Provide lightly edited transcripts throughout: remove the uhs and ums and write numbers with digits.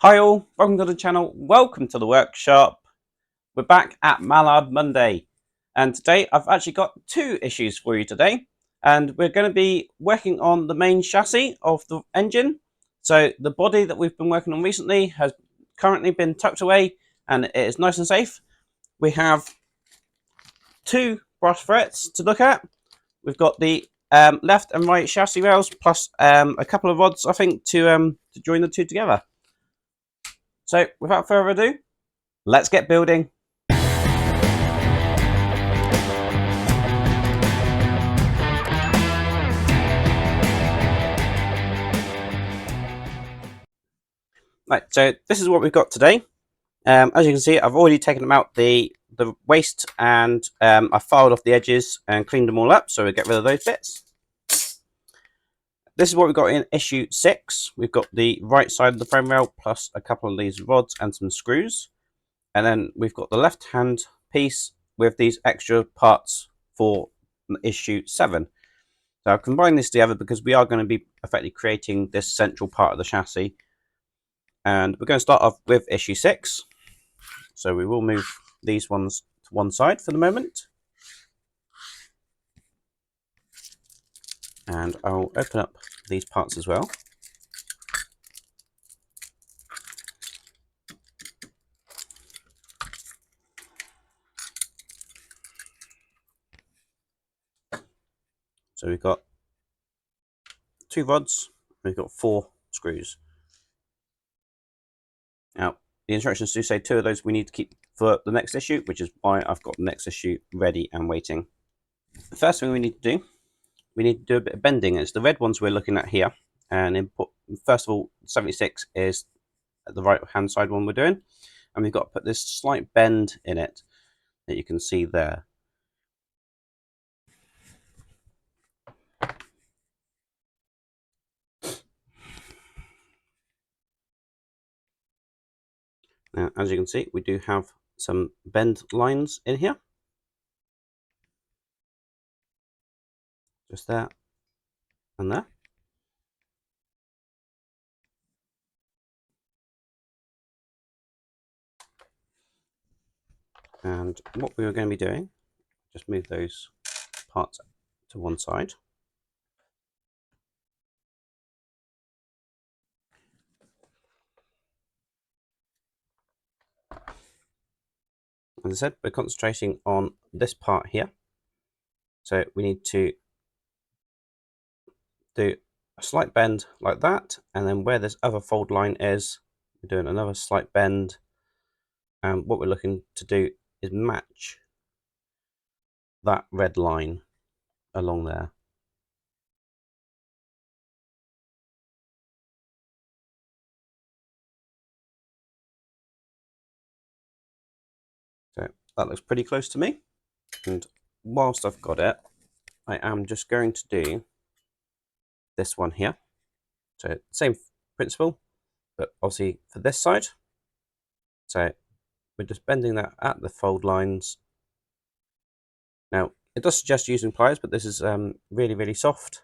Hi all, welcome to the channel, welcome to the workshop. We're back at Mallard Monday, and today I've actually got two issues for you today, and we're going to be working on the main chassis of the engine. So the body that we've been working on recently has currently been tucked away and it is nice and safe. We have two brass ferrets to look at. We've got the left and right chassis rails plus a couple of rods, I think, to join the two together. So without further ado, let's get building. Right, so this is what we've got today. As you can see, I've already taken out the waste and I filed off the edges and cleaned them all up, so we get rid of those bits. This is what we've got in issue 6. We've got the right side of the frame rail plus a couple of these rods and some screws. And then we've got the left hand piece with these extra parts for issue 7. So I've combined this together because we are going to be effectively creating this central part of the chassis. And we're going to start off with issue 6. So we will move these ones to one side for the moment. And I'll open up these parts as well. So we've got 2 rods, we've got 4 screws. Now, the instructions do say 2 of those we need to keep for the next issue, which is why I've got the next issue ready and waiting. The first thing we need to do, we need to do a bit of bending. It's the red ones we're looking at here. And input, first of all, 76 is the right hand side one we're doing. And we've got to put this slight bend in it that you can see there. Now, as you can see, we do have some bend lines in here. Just there and there. And what we are going to be doing, just move those parts to one side. As I said, we're concentrating on this part here. So we need to do a slight bend like that, and then where this other fold line is, we're doing another slight bend. And what we're looking to do is match that red line along there. So that looks pretty close to me. And whilst I've got it, I am just going to do this one here. So same principle, but obviously for this side. So we're just bending that at the fold lines. Now, it does suggest using pliers, but this is really, really soft.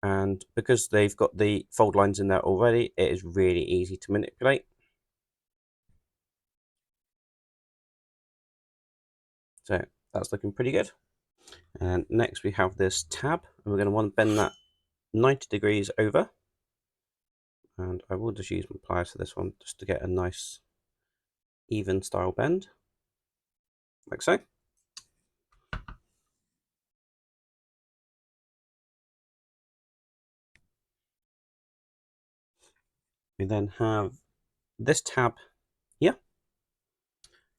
And because they've got the fold lines in there already, it is really easy to manipulate. So that's looking pretty good. And next we have this tab, and we're going to want to bend that 90 degrees over. And I will just use my pliers for this one, just to get a nice even style bend, like so. We then have this tab here,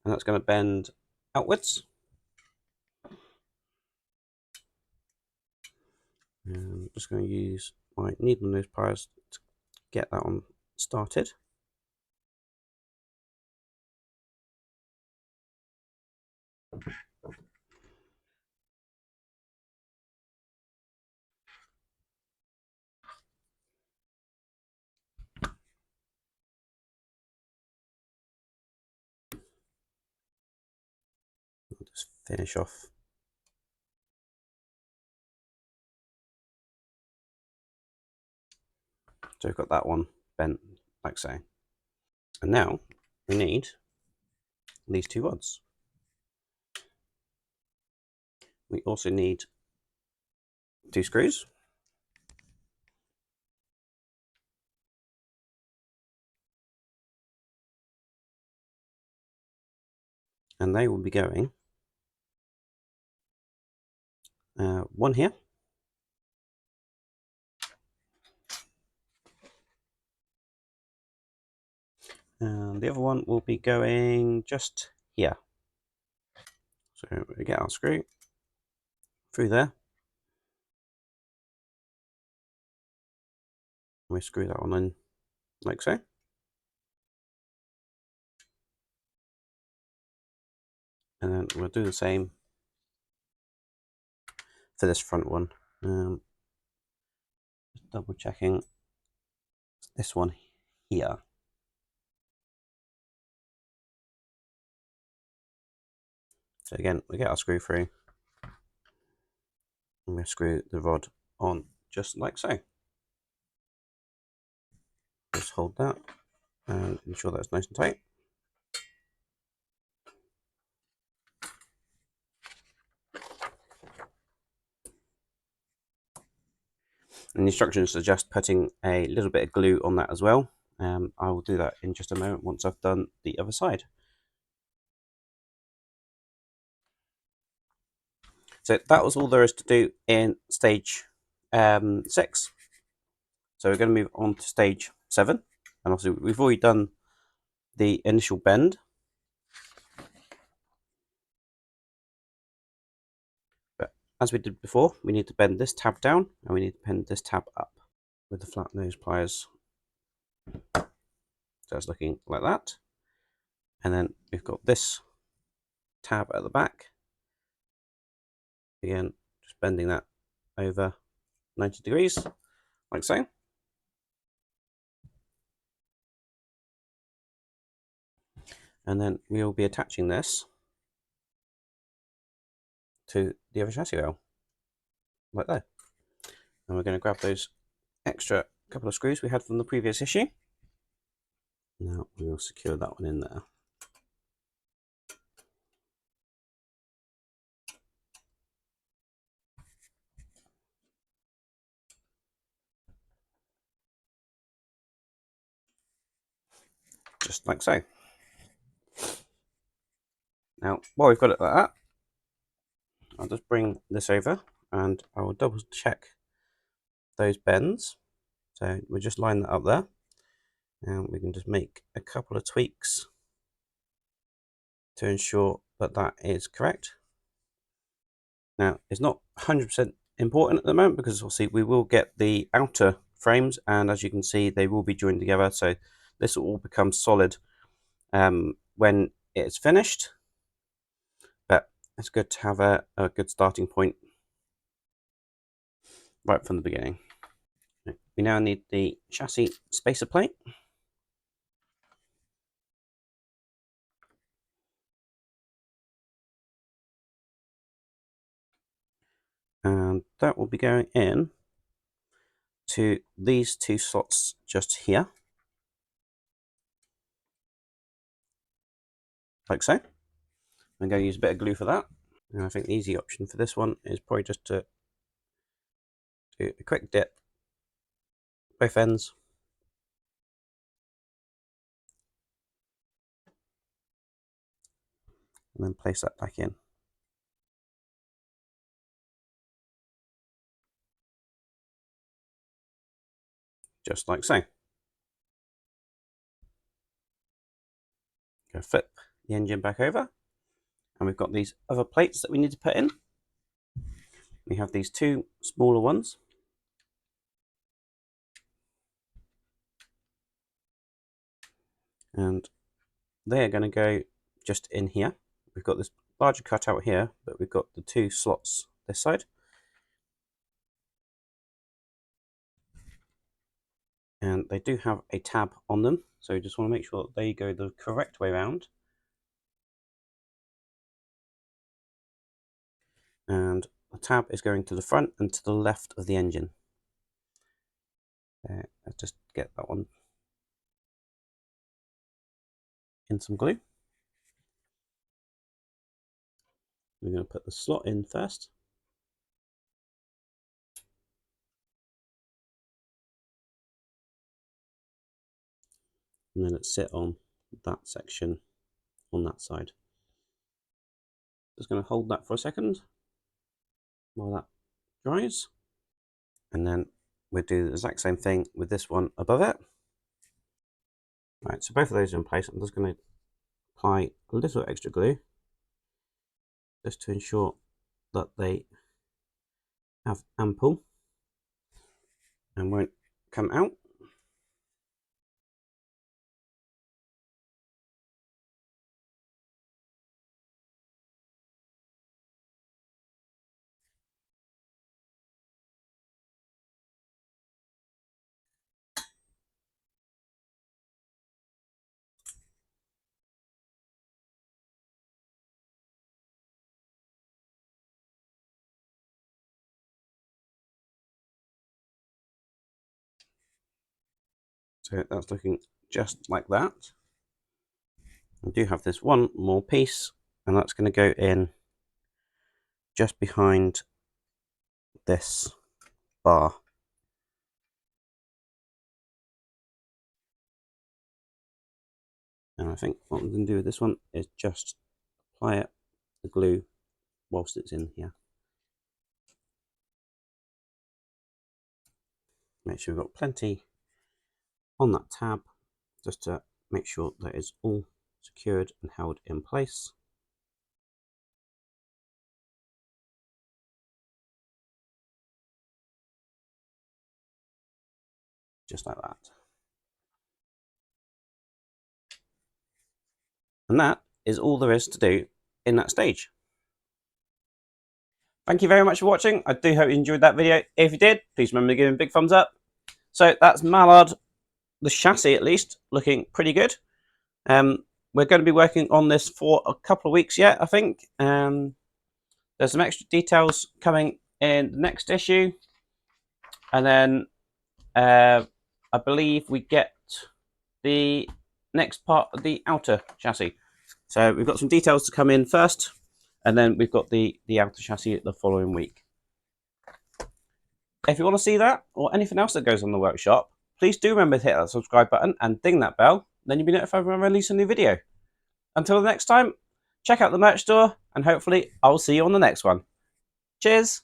and that's going to bend outwards. And I'm just going to use my needle nose pliers to get that one started. I'll just finish off. So we've got that one bent like so. And now we need these two rods. We also need 2 screws. And they will be going one here, and the other one will be going just here. So we get our screw through there, and we screw that one in like so. And then we'll do the same for this front one. Just double checking this one here. So again, we get our screw through, and we screw the rod on just like so. Just hold that and ensure that's nice and tight. And the instructions suggest putting a little bit of glue on that as well. I will do that in just a moment once I've done the other side. So that was all there is to do in stage 6. So we're going to move on to stage 7. And obviously we've already done the initial bend. But as we did before, we need to bend this tab down and we need to bend this tab up with the flat nose pliers. So it's looking like that. And then we've got this tab at the back. Again, just bending that over 90 degrees, like so. And then we will be attaching this to the other chassis rail, like that. And we're going to grab those extra couple of screws we had from the previous issue. Now we will secure that one in there. Just like so. Now, while we've got it like that, I'll just bring this over and I will double check those bends. So we'll just line that up there, and we can just make a couple of tweaks to ensure that that is correct. Now, it's not 100% important at the moment because obviously we will get the outer frames, and as you can see, they will be joined together. So this will all become solid when it's finished. But it's good to have a good starting point right from the beginning. We now need the chassis spacer plate. And that will be going in to these 2 slots just here, like so. I'm going to use a bit of glue for that. And I think the easy option for this one is probably just to do a quick dip both ends, and then place that back in, just like so. Go flip the engine back over, and we've got these other plates that we need to put in. We have these 2 smaller ones, and they are going to go just in here. We've got this larger cutout here, but we've got the 2 slots this side. And they do have a tab on them, so you just want to make sure that they go the correct way around. And the tab is going to the front and to the left of the engine. Let's just get that one in some glue. We're going to put the slot in first. And then let's sit on that section on that side. Just going to hold that for a second while that dries. And then we'll do the exact same thing with this one above it. Right, so both of those are in place. I'm just going to apply a little extra glue just to ensure that they have ample and won't come out. So that's looking just like that. I do have this one more piece, and that's going to go in just behind this bar. And I think what I'm going to do with this one is just apply it, the glue, whilst it's in here. Make sure we've got plenty on that tab, just to make sure that it's all secured and held in place. Just like that. And that is all there is to do in that stage. Thank you very much for watching. I do hope you enjoyed that video. If you did, please remember to give me a big thumbs up. So that's Mallard, the chassis at least, looking pretty good. We're going to be working on this for a couple of weeks yet, I think. There's some extra details coming in the next issue. And then I believe we get the next part of the outer chassis. So we've got some details to come in first, and then we've got the outer chassis the following week. If you want to see that or anything else that goes on the workshop, please do remember to hit that subscribe button and ding that bell. Then you'll be notified when I release a new video. Until the next time, check out the merch store, and hopefully I'll see you on the next one. Cheers!